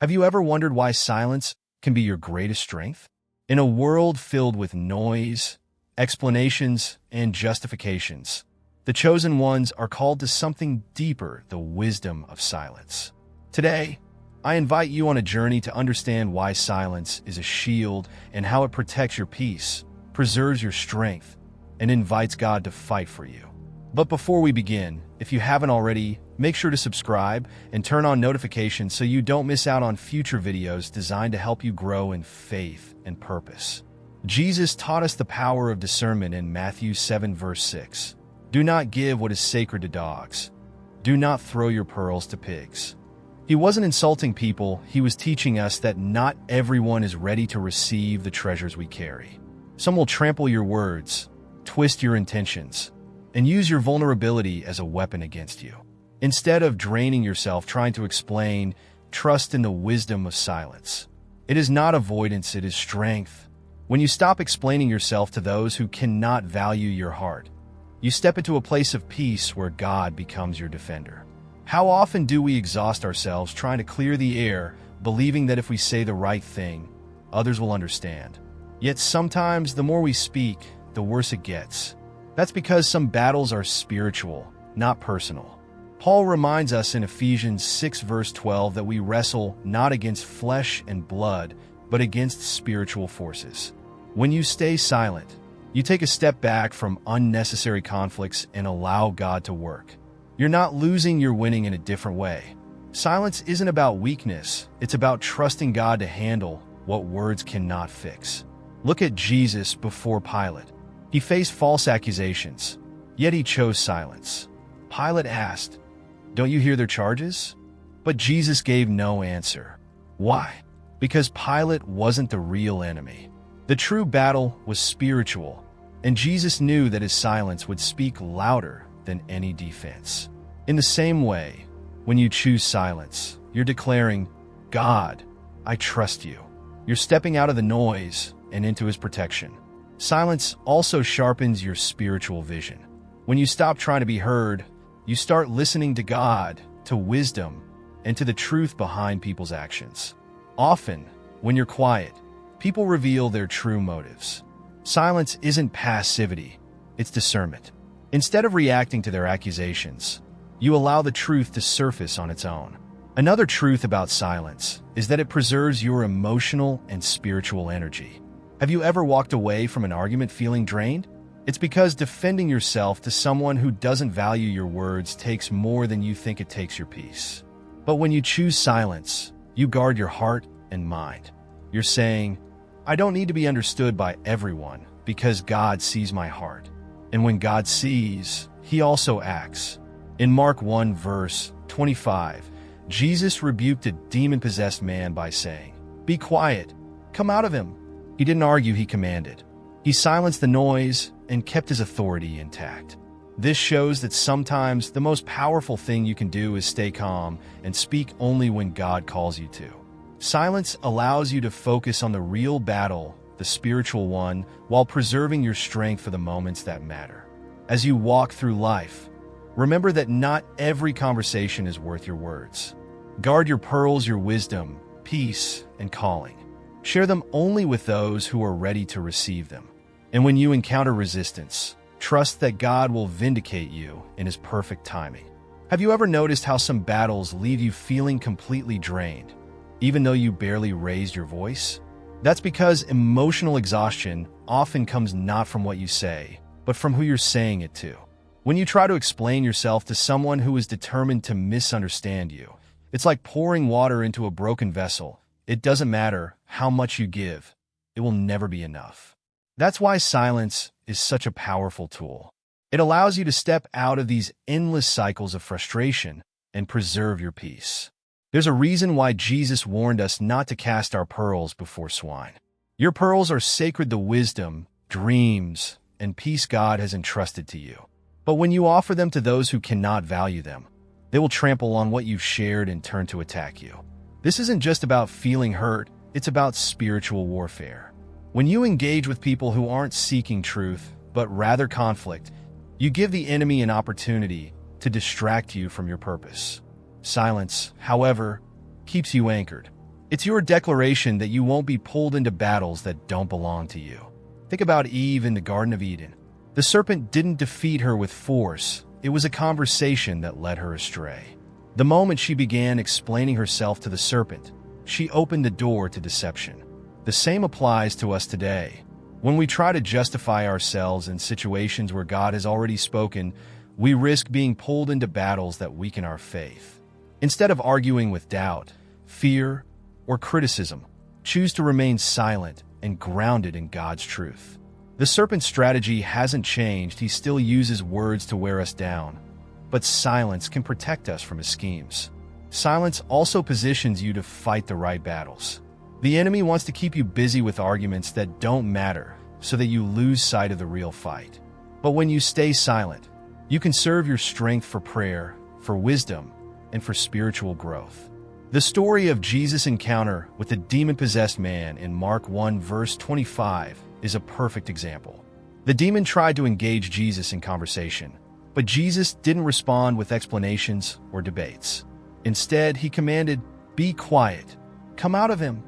Have you ever wondered why silence can be your greatest strength? In a world filled with noise, explanations, and justifications, the chosen ones are called to something deeper, the wisdom of silence. Today, I invite you on a journey to understand why silence is a shield and how it protects your peace, preserves your strength, and invites God to fight for you. But before we begin, if you haven't already, make sure to subscribe and turn on notifications so you don't miss out on future videos designed to help you grow in faith and purpose. Jesus taught us the power of discernment in Matthew 7 verse 6. Do not give what is sacred to dogs. Do not throw your pearls to pigs. He wasn't insulting people, he was teaching us that not everyone is ready to receive the treasures we carry. Some will trample your words, twist your intentions, and use your vulnerability as a weapon against you. Instead of draining yourself trying to explain, trust in the wisdom of silence. It is not avoidance, it is strength. When you stop explaining yourself to those who cannot value your heart, you step into a place of peace where God becomes your defender. How often do we exhaust ourselves trying to clear the air, believing that if we say the right thing, others will understand? Yet sometimes the more we speak, the worse it gets. That's because some battles are spiritual, not personal. Paul reminds us in Ephesians 6 verse 12 that we wrestle not against flesh and blood, but against spiritual forces. When you stay silent, you take a step back from unnecessary conflicts and allow God to work. You're not losing, you're winning in a different way. Silence isn't about weakness, it's about trusting God to handle what words cannot fix. Look at Jesus before Pilate. He faced false accusations, yet he chose silence. Pilate asked, "Don't you hear their charges?" But Jesus gave no answer. Why? Because Pilate wasn't the real enemy. The true battle was spiritual, and Jesus knew that his silence would speak louder than any defense. In the same way, when you choose silence, you're declaring, "God, I trust you." You're stepping out of the noise and into his protection. Silence also sharpens your spiritual vision. When you stop trying to be heard, you start listening to God, to wisdom, and to the truth behind people's actions. Often, when you're quiet, people reveal their true motives. Silence isn't passivity, it's discernment. Instead of reacting to their accusations, you allow the truth to surface on its own. Another truth about silence is that it preserves your emotional and spiritual energy. Have you ever walked away from an argument feeling drained? It's because defending yourself to someone who doesn't value your words takes more than you think it takes your peace. But when you choose silence, you guard your heart and mind. You're saying, "I don't need to be understood by everyone because God sees my heart." And when God sees, he also acts. In Mark 1 verse 25, Jesus rebuked a demon-possessed man by saying, "Be quiet, come out of him." He didn't argue, he commanded. He silenced the noise and kept his authority intact. This shows that sometimes the most powerful thing you can do is stay calm and speak only when God calls you to. Silence allows you to focus on the real battle, the spiritual one, while preserving your strength for the moments that matter. As you walk through life, remember that not every conversation is worth your words. Guard your pearls, your wisdom, peace, and calling. Share them only with those who are ready to receive them. And when you encounter resistance, trust that God will vindicate you in his perfect timing. Have you ever noticed how some battles leave you feeling completely drained, even though you barely raised your voice? That's because emotional exhaustion often comes not from what you say, but from who you're saying it to. When you try to explain yourself to someone who is determined to misunderstand you, it's like pouring water into a broken vessel. It doesn't matter how much you give, it will never be enough. That's why silence is such a powerful tool. It allows you to step out of these endless cycles of frustration and preserve your peace. There's a reason why Jesus warned us not to cast our pearls before swine. Your pearls are sacred to wisdom, dreams, and peace God has entrusted to you. But when you offer them to those who cannot value them, they will trample on what you've shared and turn to attack you. This isn't just about feeling hurt, it's about spiritual warfare. When you engage with people who aren't seeking truth, but rather conflict, you give the enemy an opportunity to distract you from your purpose. Silence, however, keeps you anchored. It's your declaration that you won't be pulled into battles that don't belong to you. Think about Eve in the Garden of Eden. The serpent didn't defeat her with force. It was a conversation that led her astray. The moment she began explaining herself to the serpent, she opened the door to deception. The same applies to us today. When we try to justify ourselves in situations where God has already spoken, we risk being pulled into battles that weaken our faith. Instead of arguing with doubt, fear, or criticism, choose to remain silent and grounded in God's truth. The serpent's strategy hasn't changed. He still uses words to wear us down. But silence can protect us from his schemes. Silence also positions you to fight the right battles. The enemy wants to keep you busy with arguments that don't matter so that you lose sight of the real fight. But when you stay silent, you conserve your strength for prayer, for wisdom, and for spiritual growth. The story of Jesus' encounter with the demon-possessed man in Mark 1 verse 25 is a perfect example. The demon tried to engage Jesus in conversation, but Jesus didn't respond with explanations or debates. Instead, he commanded, "Be quiet. Come out of him."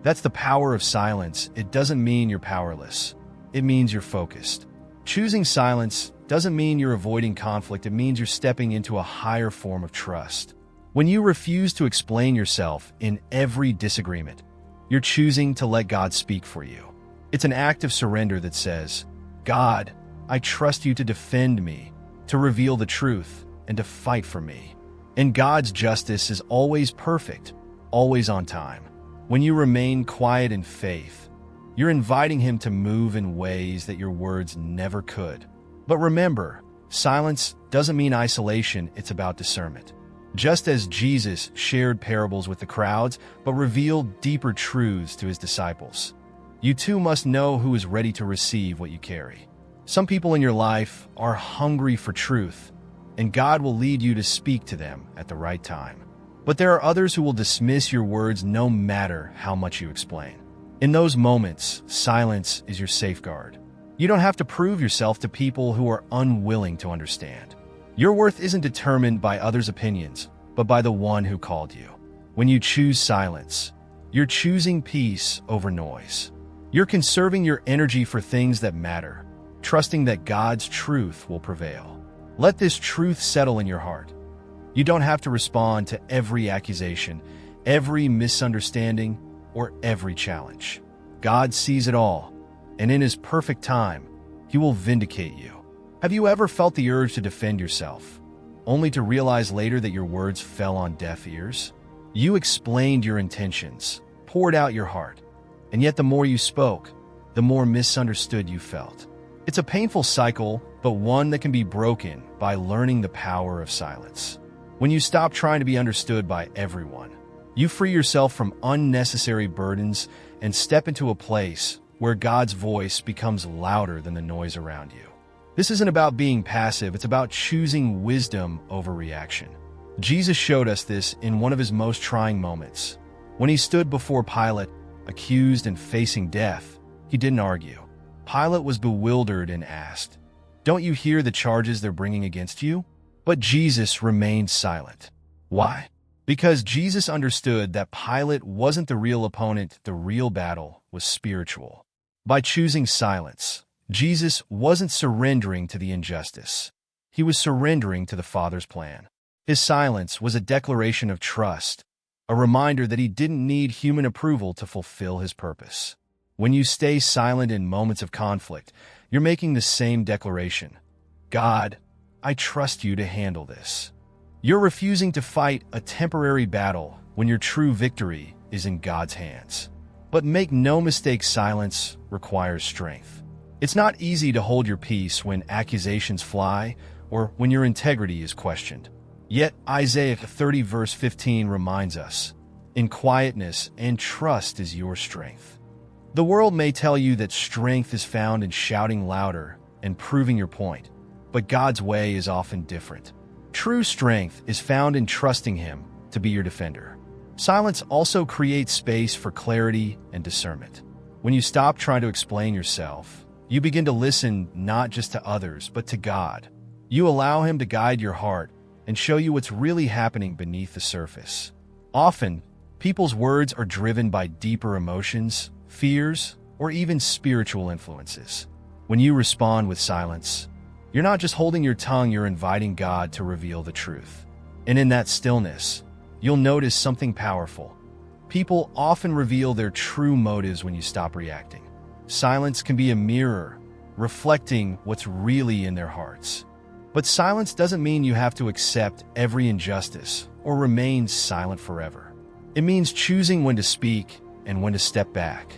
That's the power of silence. It doesn't mean you're powerless. It means you're focused. Choosing silence doesn't mean you're avoiding conflict. It means you're stepping into a higher form of trust. When you refuse to explain yourself in every disagreement, you're choosing to let God speak for you. It's an act of surrender that says, "God, I trust you to defend me, to reveal the truth, and to fight for me." And God's justice is always perfect, always on time. When you remain quiet in faith, you're inviting him to move in ways that your words never could. But remember, silence doesn't mean isolation, it's about discernment. Just as Jesus shared parables with the crowds, but revealed deeper truths to his disciples, you too must know who is ready to receive what you carry. Some people in your life are hungry for truth, and God will lead you to speak to them at the right time. But there are others who will dismiss your words no matter how much you explain. In those moments, silence is your safeguard. You don't have to prove yourself to people who are unwilling to understand. Your worth isn't determined by others' opinions, but by the one who called you. When you choose silence, you're choosing peace over noise. You're conserving your energy for things that matter, trusting that God's truth will prevail. Let this truth settle in your heart. You don't have to respond to every accusation, every misunderstanding, or every challenge. God sees it all, and in his perfect time, he will vindicate you. Have you ever felt the urge to defend yourself, only to realize later that your words fell on deaf ears? You explained your intentions, poured out your heart, and yet the more you spoke, the more misunderstood you felt. It's a painful cycle, but one that can be broken by learning the power of silence. When you stop trying to be understood by everyone, you free yourself from unnecessary burdens and step into a place where God's voice becomes louder than the noise around you. This isn't about being passive, it's about choosing wisdom over reaction. Jesus showed us this in one of his most trying moments. When he stood before Pilate, accused and facing death, he didn't argue. Pilate was bewildered and asked, "Don't you hear the charges they're bringing against you?" But Jesus remained silent. Why? Because Jesus understood that Pilate wasn't the real opponent, the real battle was spiritual. By choosing silence, Jesus wasn't surrendering to the injustice. He was surrendering to the Father's plan. His silence was a declaration of trust, a reminder that he didn't need human approval to fulfill his purpose. When you stay silent in moments of conflict, you're making the same declaration. God, I trust you to handle this. You're refusing to fight a temporary battle when your true victory is in God's hands. But make no mistake, silence requires strength. It's not easy to hold your peace when accusations fly or when your integrity is questioned. Yet Isaiah 30 verse 15 reminds us, "In quietness and trust is your strength." The world may tell you that strength is found in shouting louder and proving your point, but God's way is often different. True strength is found in trusting him to be your defender. Silence also creates space for clarity and discernment. When you stop trying to explain yourself, you begin to listen not just to others, but to God. You allow him to guide your heart and show you what's really happening beneath the surface. Often, People's words are driven by deeper emotions, fears, or even spiritual influences. When you respond with silence, you're not just holding your tongue, you're inviting God to reveal the truth. And in that stillness, you'll notice something powerful. People often reveal their true motives when you stop reacting. Silence can be a mirror, reflecting what's really in their hearts. But silence doesn't mean you have to accept every injustice or remain silent forever. It means choosing when to speak and when to step back.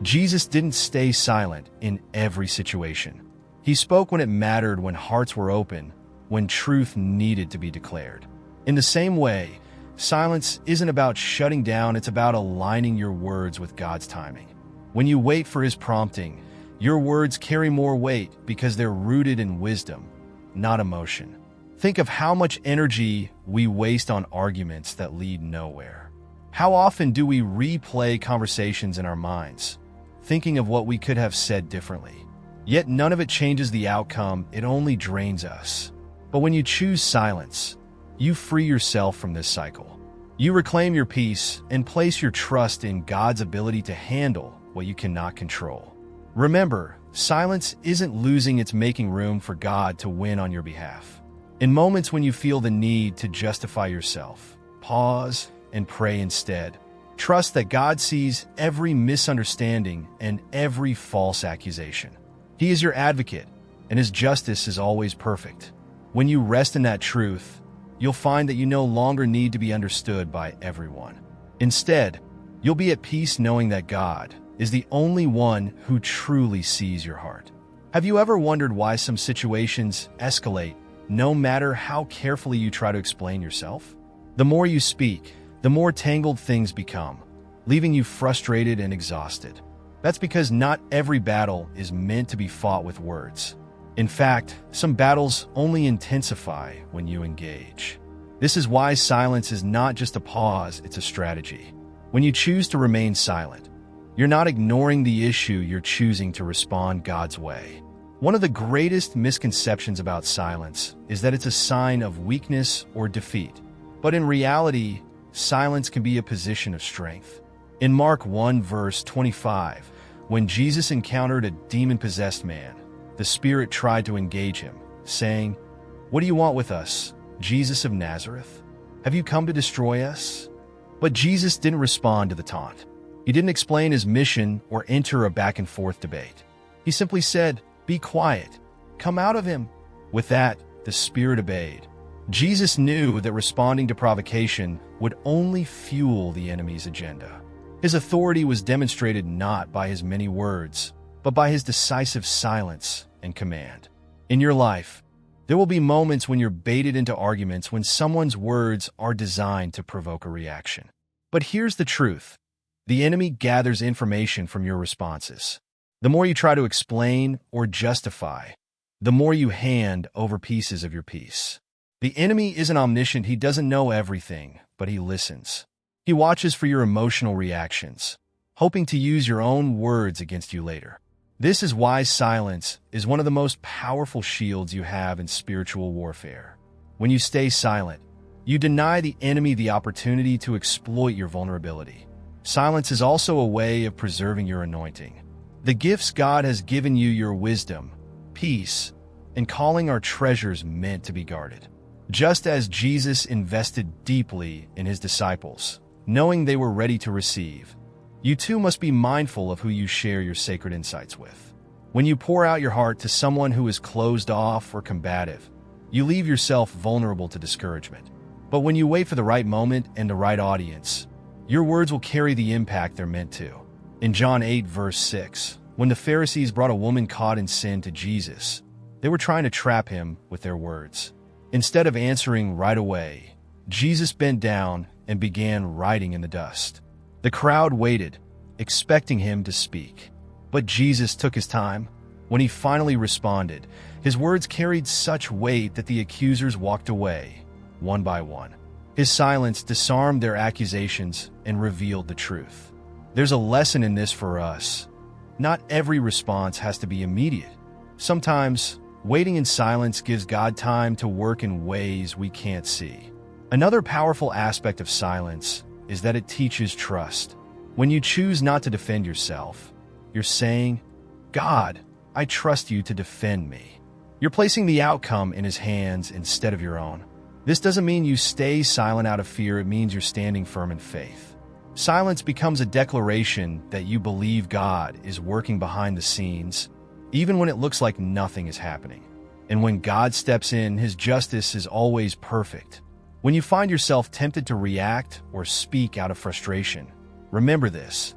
Jesus didn't stay silent in every situation. He spoke when it mattered, when hearts were open, when truth needed to be declared. In the same way, silence isn't about shutting down, it's about aligning your words with God's timing. When you wait for His prompting, your words carry more weight because they're rooted in wisdom, not emotion. Think of how much energy we waste on arguments that lead nowhere. How often do we replay conversations in our minds, thinking of what we could have said differently? Yet none of it changes the outcome, it only drains us. But when you choose silence, you free yourself from this cycle. You reclaim your peace and place your trust in God's ability to handle what you cannot control. Remember, silence isn't losing, it's making room for God to win on your behalf. In moments when you feel the need to justify yourself, pause and pray instead. Trust that God sees every misunderstanding and every false accusation. He is your advocate, and His justice is always perfect. When you rest in that truth, you'll find that you no longer need to be understood by everyone. Instead, you'll be at peace knowing that God is the only one who truly sees your heart. Have you ever wondered why some situations escalate no matter how carefully you try to explain yourself? The more you speak, the more tangled things become, leaving you frustrated and exhausted. That's because not every battle is meant to be fought with words. In fact, some battles only intensify when you engage. This is why silence is not just a pause, it's a strategy. When you choose to remain silent, you're not ignoring the issue, you're choosing to respond God's way. One of the greatest misconceptions about silence is that it's a sign of weakness or defeat. But in reality, silence can be a position of strength. In Mark 1 verse 25, when Jesus encountered a demon-possessed man, the spirit tried to engage him, saying, "What do you want with us, Jesus of Nazareth? Have you come to destroy us?" But Jesus didn't respond to the taunt. He didn't explain his mission or enter a back-and-forth debate. He simply said, "Be quiet. Come out of him." With that, the spirit obeyed. Jesus knew that responding to provocation would only fuel the enemy's agenda. His authority was demonstrated not by his many words, but by his decisive silence and command. In your life, there will be moments when you're baited into arguments, when someone's words are designed to provoke a reaction. But here's the truth. The enemy gathers information from your responses. The more you try to explain or justify, the more you hand over pieces of your peace. The enemy isn't omniscient, he doesn't know everything, but he listens. He watches for your emotional reactions, hoping to use your own words against you later. This is why silence is one of the most powerful shields you have in spiritual warfare. When you stay silent, you deny the enemy the opportunity to exploit your vulnerability. Silence is also a way of preserving your anointing. The gifts God has given you, your wisdom, peace, and calling, are treasures meant to be guarded. Just as Jesus invested deeply in his disciples, knowing they were ready to receive, you too must be mindful of who you share your sacred insights with. When you pour out your heart to someone who is closed off or combative, you leave yourself vulnerable to discouragement. But when you wait for the right moment and the right audience, your words will carry the impact they're meant to. In John 8 verse 6, when the Pharisees brought a woman caught in sin to Jesus, they were trying to trap him with their words. Instead of answering right away, Jesus bent down and began writing in the dust. The crowd waited, expecting him to speak. But Jesus took his time. When he finally responded, his words carried such weight that the accusers walked away, one by one. His silence disarmed their accusations and revealed the truth. There's a lesson in this for us. Not every response has to be immediate. Sometimes, waiting in silence gives God time to work in ways we can't see. Another powerful aspect of silence is that it teaches trust. When you choose not to defend yourself, you're saying, God, I trust you to defend me. You're placing the outcome in his hands instead of your own. This doesn't mean you stay silent out of fear. It means you're standing firm in faith. Silence becomes a declaration that you believe God is working behind the scenes, even when it looks like nothing is happening. And when God steps in, his justice is always perfect. When you find yourself tempted to react or speak out of frustration, remember this: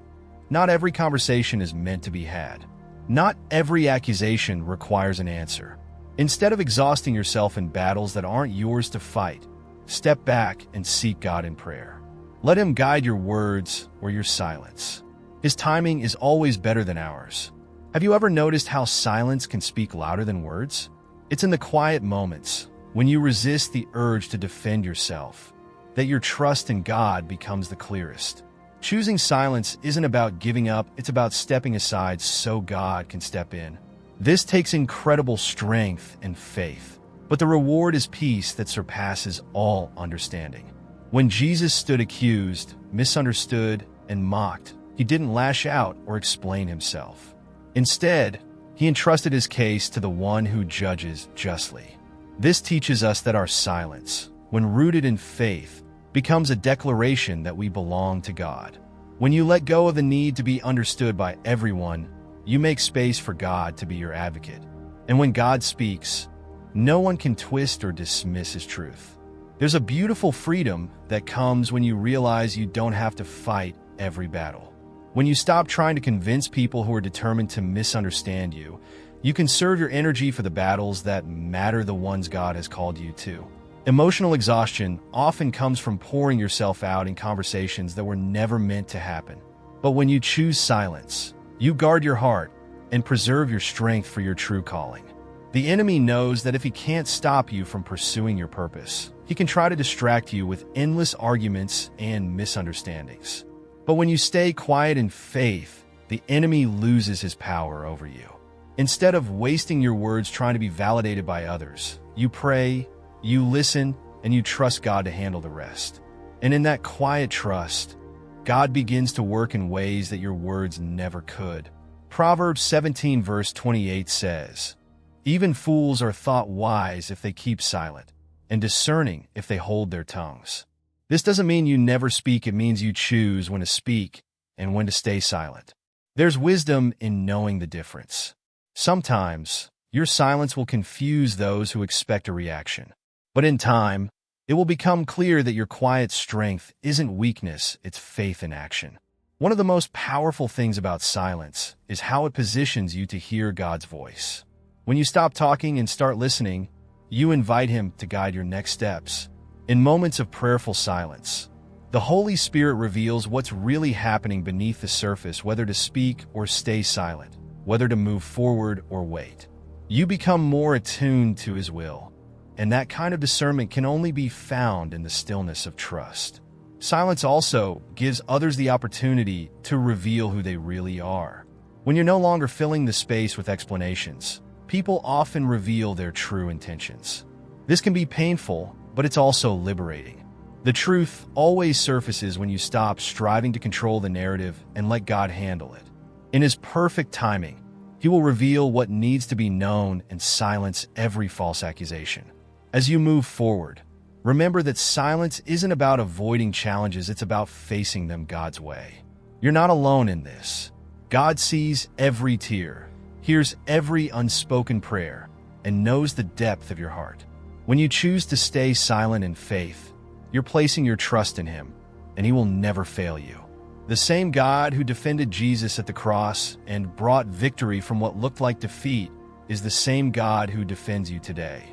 not every conversation is meant to be had. Not every accusation requires an answer. Instead of exhausting yourself in battles that aren't yours to fight, step back and seek God in prayer. Let him guide your words or your silence. His timing is always better than ours. Have you ever noticed how silence can speak louder than words? It's in the quiet moments, when you resist the urge to defend yourself, that your trust in God becomes the clearest. Choosing silence isn't about giving up, it's about stepping aside so God can step in. This takes incredible strength and faith, but the reward is peace that surpasses all understanding. When Jesus stood accused, misunderstood, and mocked, he didn't lash out or explain himself. Instead, he entrusted his case to the one who judges justly. This teaches us that our silence, when rooted in faith, becomes a declaration that we belong to God. When you let go of the need to be understood by everyone, you make space for God to be your advocate. And when God speaks, no one can twist or dismiss his truth. There's a beautiful freedom that comes when you realize you don't have to fight every battle. When you stop trying to convince people who are determined to misunderstand you, you can serve your energy for the battles that matter, the ones God has called you to. Emotional exhaustion often comes from pouring yourself out in conversations that were never meant to happen. But when you choose silence, you guard your heart and preserve your strength for your true calling. The enemy knows that if he can't stop you from pursuing your purpose, he can try to distract you with endless arguments and misunderstandings. But when you stay quiet in faith, the enemy loses his power over you. Instead of wasting your words trying to be validated by others, you pray, you listen, and you trust God to handle the rest. And in that quiet trust, God begins to work in ways that your words never could. Proverbs 17 verse 28 says, "Even fools are thought wise if they keep silent, and discerning if they hold their tongues." This doesn't mean you never speak. It means you choose when to speak and when to stay silent. There's wisdom in knowing the difference. Sometimes, your silence will confuse those who expect a reaction. But in time, it will become clear that your quiet strength isn't weakness, it's faith in action. One of the most powerful things about silence is how it positions you to hear God's voice. When you stop talking and start listening, you invite him to guide your next steps. In moments of prayerful silence, the Holy Spirit reveals what's really happening beneath the surface, whether to speak or stay silent, whether to move forward or wait. You become more attuned to his will, and that kind of discernment can only be found in the stillness of trust. Silence also gives others the opportunity to reveal who they really are. When you're no longer filling the space with explanations, people often reveal their true intentions. This can be painful, but it's also liberating. The truth always surfaces when you stop striving to control the narrative and let God handle it. In his perfect timing, he will reveal what needs to be known and silence every false accusation. As you move forward, remember that silence isn't about avoiding challenges, it's about facing them God's way. You're not alone in this. God sees every tear, hears every unspoken prayer, and knows the depth of your heart. When you choose to stay silent in faith, you're placing your trust in him, and he will never fail you. The same God who defended Jesus at the cross and brought victory from what looked like defeat is the same God who defends you today.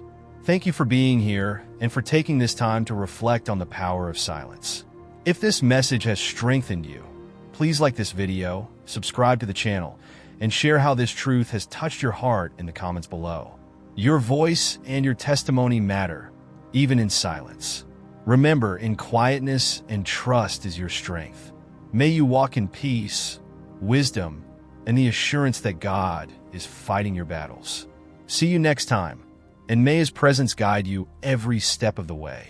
Thank you for being here and for taking this time to reflect on the power of silence. If this message has strengthened you, please like this video, subscribe to the channel, and share how this truth has touched your heart in the comments below. Your voice and your testimony matter, even in silence. Remember, in quietness and trust is your strength. May you walk in peace, wisdom, and the assurance that God is fighting your battles. See you next time, and may his presence guide you every step of the way.